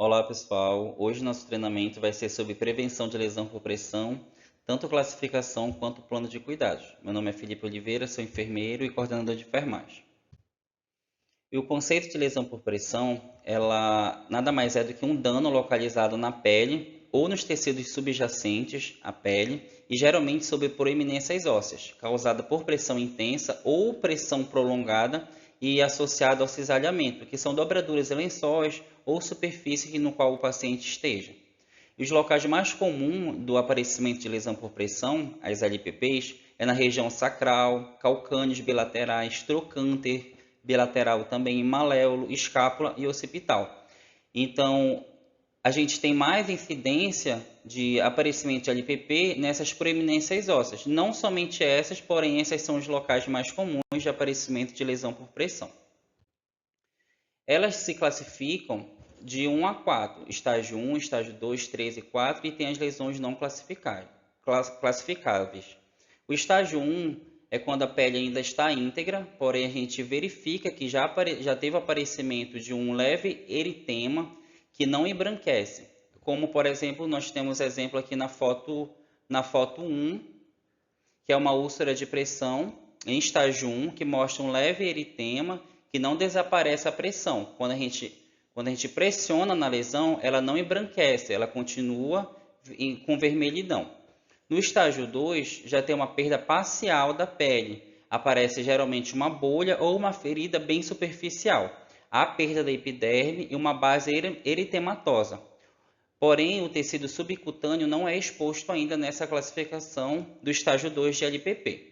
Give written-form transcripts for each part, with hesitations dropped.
Olá pessoal, hoje nosso treinamento vai ser sobre prevenção de lesão por pressão, tanto classificação quanto plano de cuidados. Meu nome é Felipe Oliveira, sou enfermeiro e coordenador de enfermagem. E o conceito de lesão por pressão, ela nada mais é do que um dano localizado na pele ou nos tecidos subjacentes à pele e geralmente sob proeminências ósseas, causada por pressão intensa ou pressão prolongada e associada ao cisalhamento, que são dobraduras em lençóis ou superfície no qual o paciente esteja. E os locais mais comuns do aparecimento de lesão por pressão, as LPPs, é na região sacral, calcâneos bilaterais, trocânter bilateral também, maléolo, escápula e occipital. Então, a gente tem mais incidência de aparecimento de LPP nessas proeminências ósseas. Não somente essas, porém essas são os locais mais comuns de aparecimento de lesão por pressão. Elas se classificam de 1 a 4, estágio 1, estágio 2, 3 e 4, e tem as lesões não classificáveis. O estágio 1 é quando a pele ainda está íntegra, porém a gente verifica que já teve aparecimento de um leve eritema que não embranquece. Como, por exemplo, nós temos exemplo aqui na foto 1, que é uma úlcera de pressão em estágio 1, que mostra um leve eritema que não desaparece a pressão. Quando a gente pressiona na lesão, ela não embranquece, ela continua com vermelhidão. No estágio 2, já tem uma perda parcial da pele. Aparece geralmente uma bolha ou uma ferida bem superficial. Há perda da epiderme e uma base eritematosa. Porém, o tecido subcutâneo não é exposto ainda nessa classificação do estágio 2 de LPP.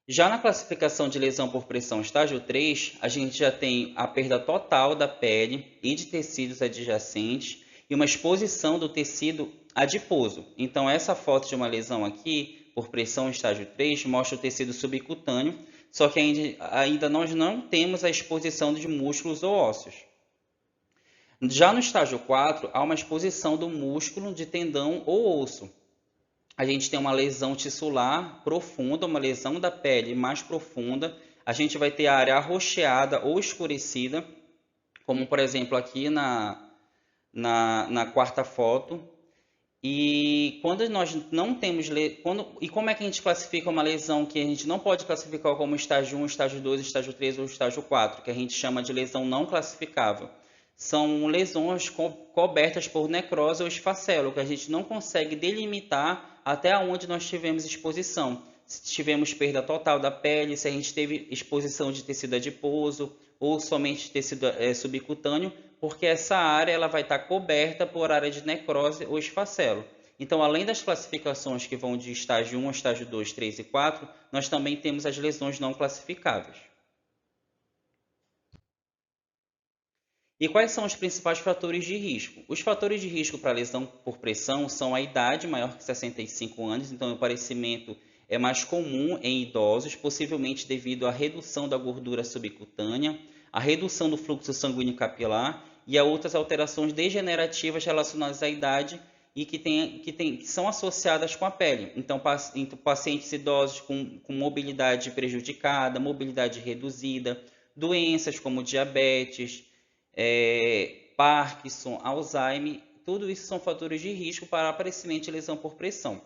Já na classificação de lesão por pressão estágio 3, a gente já tem a perda total da pele e de tecidos adjacentes e uma exposição do tecido adiposo. Então, essa foto de uma lesão aqui, por pressão estágio 3, mostra o tecido subcutâneo, só que ainda nós não temos a exposição de músculos ou ósseos. Já no estágio 4, há uma exposição do músculo, de tendão ou osso. A gente tem uma lesão tissular profunda, uma lesão da pele mais profunda. A gente vai ter a área arroxeada ou escurecida, como por exemplo aqui na quarta foto. E quando nós não temos... E como é que a gente classifica uma lesão que a gente não pode classificar como estágio 1, estágio 2, estágio 3 ou estágio 4, que a gente chama de lesão não classificável? São lesões cobertas por necrose ou esfacelo, que a gente não consegue delimitar até onde nós tivemos exposição. Se tivemos perda total da pele, se a gente teve exposição de tecido adiposo ou somente tecido subcutâneo, porque essa área ela vai estar coberta por área de necrose ou esfacelo. Então, além das classificações que vão de estágio 1, estágio 2, 3 e 4, nós também temos as lesões não classificáveis. E quais são os principais fatores de risco? Os fatores de risco para lesão por pressão são a idade maior que 65 anos, então o aparecimento é mais comum em idosos, possivelmente devido à redução da gordura subcutânea, à redução do fluxo sanguíneo capilar e a outras alterações degenerativas relacionadas à idade e que são associadas com a pele. Então, pacientes idosos com mobilidade prejudicada, mobilidade reduzida, doenças como diabetes, Parkinson, Alzheimer, tudo isso são fatores de risco para aparecimento de lesão por pressão.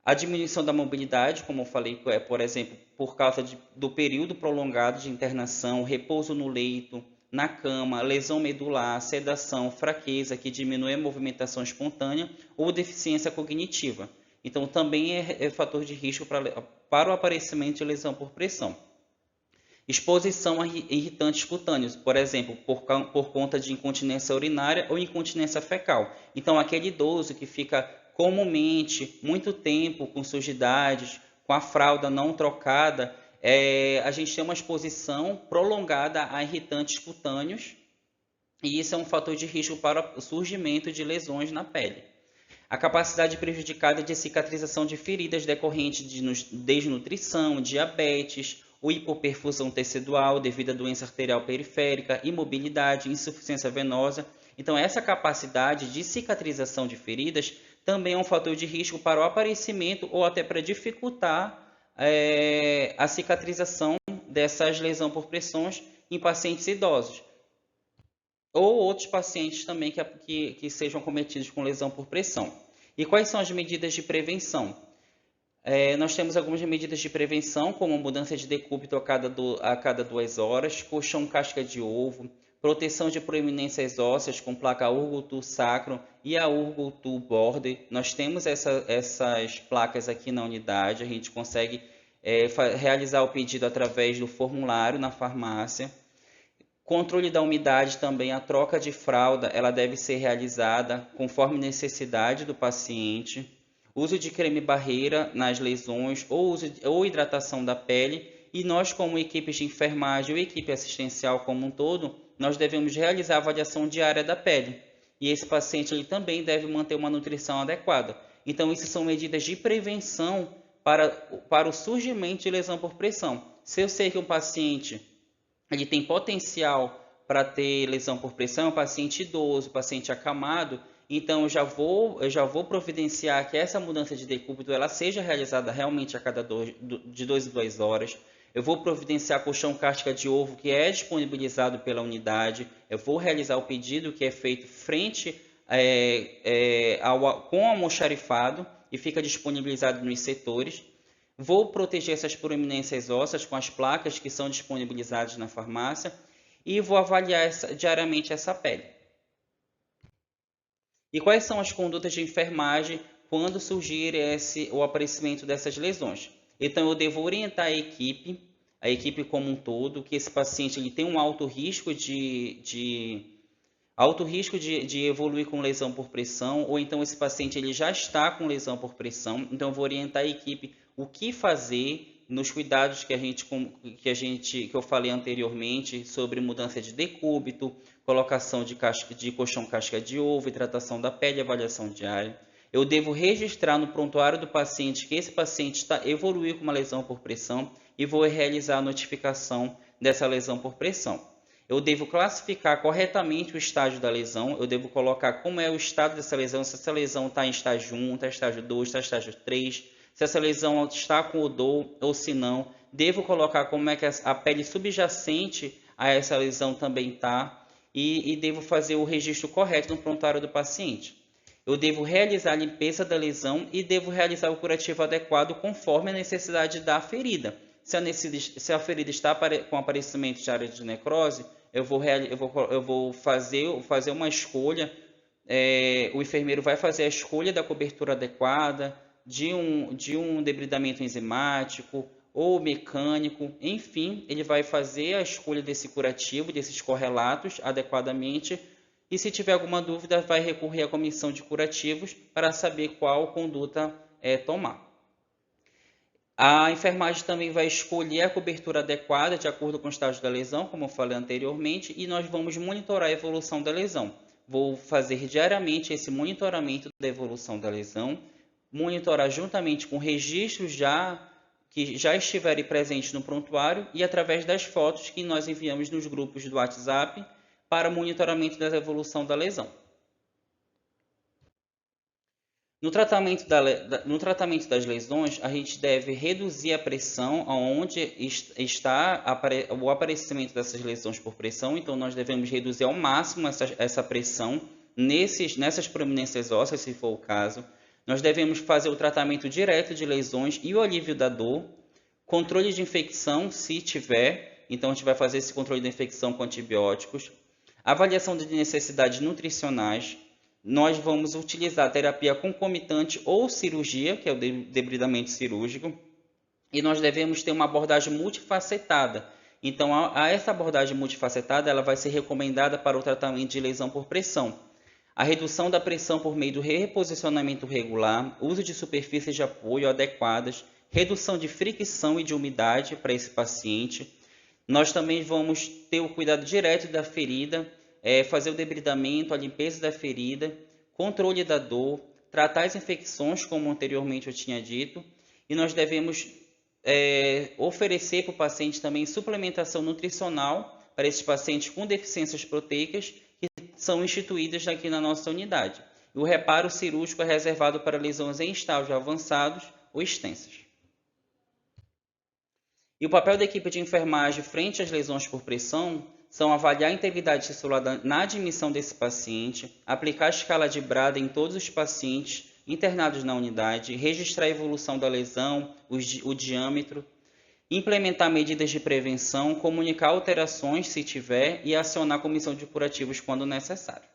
A diminuição da mobilidade, como eu falei, por exemplo, por causa do período prolongado de internação, repouso no leito, na cama, lesão medular, sedação, fraqueza, que diminui a movimentação espontânea ou deficiência cognitiva. Então, também é fator de risco para o aparecimento de lesão por pressão. Exposição a irritantes cutâneos, por exemplo, por conta de incontinência urinária ou incontinência fecal. Então, aquele idoso que fica comumente muito tempo com sujidades, com a fralda não trocada, a gente tem uma exposição prolongada a irritantes cutâneos, e isso é um fator de risco para o surgimento de lesões na pele. A capacidade prejudicada de cicatrização de feridas decorrente de desnutrição, diabetes, ou hipoperfusão tecidual devido à doença arterial periférica, imobilidade, insuficiência venosa. Então, essa capacidade de cicatrização de feridas também é um fator de risco para o aparecimento ou até para dificultar a cicatrização dessas lesões por pressões em pacientes idosos. ou outros pacientes também que sejam cometidos com lesão por pressão. E quais são as medidas de prevenção? Nós temos algumas medidas de prevenção, como mudança de decúbito a cada 2 horas, colchão casca de ovo, proteção de proeminências ósseas com placa Urgo sacro e a Urgo border. Nós temos essas placas aqui na unidade, a gente consegue realizar o pedido através do formulário na farmácia. Controle da umidade também, a troca de fralda, ela deve ser realizada conforme necessidade do paciente. Uso de creme barreira nas lesões ou hidratação da pele. E nós, como equipe de enfermagem ou equipe assistencial como um todo, nós devemos realizar a avaliação diária da pele. E esse paciente ele também deve manter uma nutrição adequada. Então, isso são medidas de prevenção para o surgimento de lesão por pressão. Se eu sei que um paciente ele tem potencial para ter lesão por pressão, um paciente idoso, paciente acamado, então eu já vou providenciar que essa mudança de decúbito ela seja realizada realmente a cada de 2 em 2 horas. Eu vou providenciar colchão casca de ovo que é disponibilizado pela unidade. Eu vou realizar o pedido que é feito frente com almoxarifado e fica disponibilizado nos setores. Vou proteger essas proeminências ósseas com as placas que são disponibilizadas na farmácia e vou avaliar diariamente essa pele. E quais são as condutas de enfermagem quando surgir o aparecimento dessas lesões? Então, eu devo orientar a equipe como um todo, que esse paciente ele tem um alto risco de evoluir com lesão por pressão, ou então esse paciente ele já está com lesão por pressão. Então, eu vou orientar a equipe o que fazer nos cuidados que eu falei anteriormente sobre mudança de decúbito, colocação de colchão casca de ovo, hidratação da pele, avaliação diária. Eu devo registrar no prontuário do paciente que esse paciente evoluiu com uma lesão por pressão e vou realizar a notificação dessa lesão por pressão. Eu devo classificar corretamente o estágio da lesão, eu devo colocar como é o estado dessa lesão, se essa lesão está em estágio 1, está em estágio 2, está em estágio 3, se essa lesão está com odor ou se não. Devo colocar como é que a pele subjacente a essa lesão também está e devo fazer o registro correto no prontuário do paciente. Eu devo realizar a limpeza da lesão e devo realizar o curativo adequado conforme a necessidade da ferida. Se a ferida está com aparecimento de área de necrose, eu vou fazer uma escolha, o enfermeiro vai fazer a escolha da cobertura adequada, de um debridamento enzimático ou mecânico, enfim, ele vai fazer a escolha desse curativo, desses correlatos adequadamente, e se tiver alguma dúvida, vai recorrer à comissão de curativos para saber qual conduta tomar. A enfermagem também vai escolher a cobertura adequada de acordo com o estágio da lesão, como eu falei anteriormente, e nós vamos monitorar a evolução da lesão. Vou fazer diariamente esse monitoramento da evolução da lesão, monitorar juntamente com registros que já estiverem presentes no prontuário e através das fotos que nós enviamos nos grupos do WhatsApp para monitoramento da evolução da lesão. No tratamento das lesões, a gente deve reduzir a pressão onde está o aparecimento dessas lesões por pressão. Então, nós devemos reduzir ao máximo essa pressão nessas proeminências ósseas, se for o caso. Nós devemos fazer o tratamento direto de lesões e o alívio da dor. Controle de infecção, se tiver. Então, a gente vai fazer esse controle da infecção com antibióticos. Avaliação de necessidades nutricionais. Nós vamos utilizar terapia concomitante ou cirurgia, que é o debridamento cirúrgico, e nós devemos ter uma abordagem multifacetada. Então, essa abordagem multifacetada ela vai ser recomendada para o tratamento de lesão por pressão. A redução da pressão por meio do reposicionamento regular, uso de superfícies de apoio adequadas, redução de fricção e de umidade para esse paciente. Nós também vamos ter o cuidado direto da ferida, fazer o debridamento, a limpeza da ferida, controle da dor, tratar as infecções, como anteriormente eu tinha dito, e nós devemos oferecer para o paciente também suplementação nutricional para esses pacientes com deficiências proteicas que são instituídas aqui na nossa unidade. E o reparo cirúrgico é reservado para lesões em estágios avançados ou extensas. E o papel da equipe de enfermagem frente às lesões por pressão são avaliar a integridade tissular na admissão desse paciente, aplicar a escala de Braden em todos os pacientes internados na unidade, registrar a evolução da lesão, o diâmetro, implementar medidas de prevenção, comunicar alterações se tiver e acionar a comissão de curativos quando necessário.